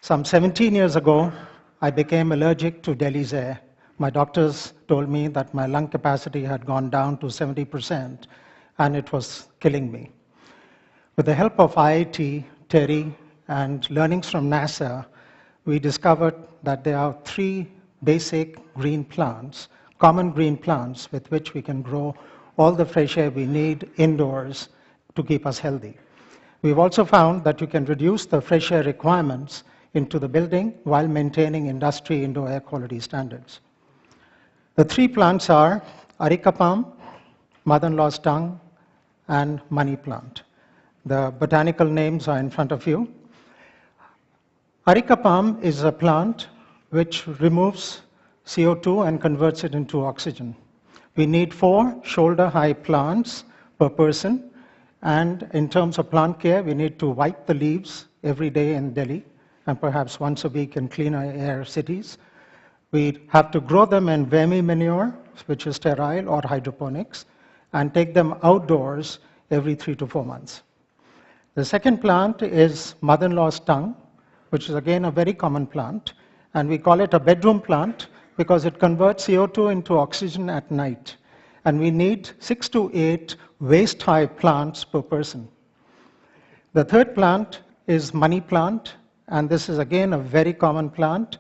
Some 17 years ago, I became allergic to Delhi's air. My doctors told me that my lung capacity had gone down to 70% and it was killing me. With the help of IIT, TERI, and learnings from NASA, we discovered that there are 3 basic green plants, common green plants with which we can grow all the fresh air we need indoors to keep us healthy. We've also found that you can reduce the fresh air requirements into the building while maintaining industry indoor air quality standards. The 3 plants are areca palm, mother-in-law's tongue, and money plant. The botanical names are in front of you. Areca palm is a plant which removes CO2 and converts it into oxygen. We need 4 shoulder-high plants per person, and in terms of plant care, we need to wipe the leaves every day in Delhi, and perhaps once a week in cleaner air cities. We have to grow them in vermi manure, which is sterile, or hydroponics, and take them outdoors every 3 to 4 months. The second plant is mother-in-law's tongue, which is again a very common plant, and we call it a bedroom plant because it converts CO2 into oxygen at night. And we need 6 to 8 waist-high plants per person. The third plant is money plant, and this is again a very common plant,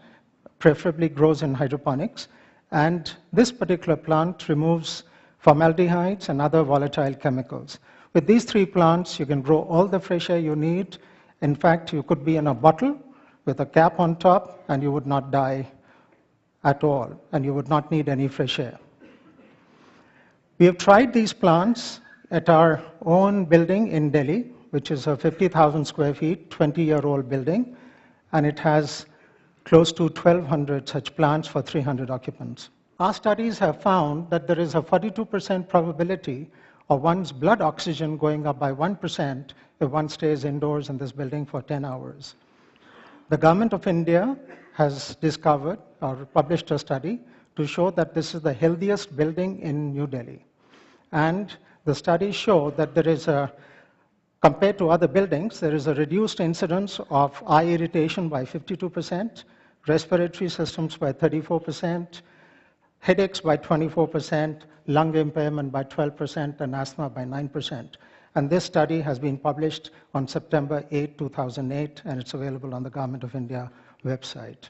preferably grows in hydroponics. And this particular plant removes formaldehydes and other volatile chemicals. With these 3 plants, you can grow all the fresh air you need. In fact, you could be in a bottle with a cap on top, and you would not die at all, and you would not need any fresh air. We have tried these plants at our own building in Delhi, which is a 50,000 square feet, 20-year-old building, and it has close to 1,200 such plants for 300 occupants. Our studies have found that there is a 42% probability of one's blood oxygen going up by 1% if one stays indoors in this building for 10 hours. The government of India has discovered or published a study to show that this is the healthiest building in New Delhi. And the studies show that there is compared to other buildings, there is a reduced incidence of eye irritation by 52%, respiratory systems by 34%, headaches by 24%, lung impairment by 12%, and asthma by 9%. And this study has been published on September 8, 2008, and it's available on the Government of India website.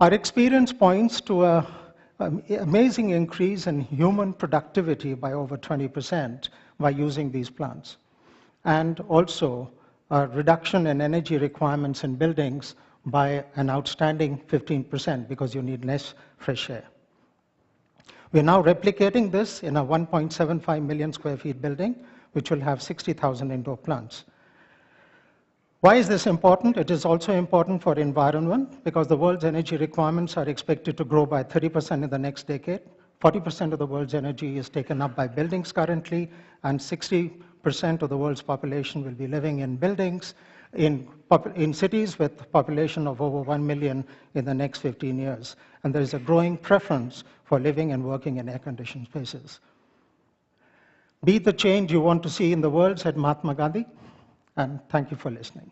Our experience points to an amazing increase in human productivity by over 20% by using these plants, and also a reduction in energy requirements in buildings by an outstanding 15% because you need less fresh air. We're now replicating this in a 1.75 million square feet building, which will have 60,000 indoor plants. Why is this important? It is also important for environment because the world's energy requirements are expected to grow by 30% in the next decade. 40% of the world's energy is taken up by buildings currently, and 60% of the world's population will be living in buildings in cities with a population of over 1 million in the next 15 years. And there is a growing preference for living and working in air-conditioned spaces. Be the change you want to see in the world, said Mahatma Gandhi, and thank you for listening.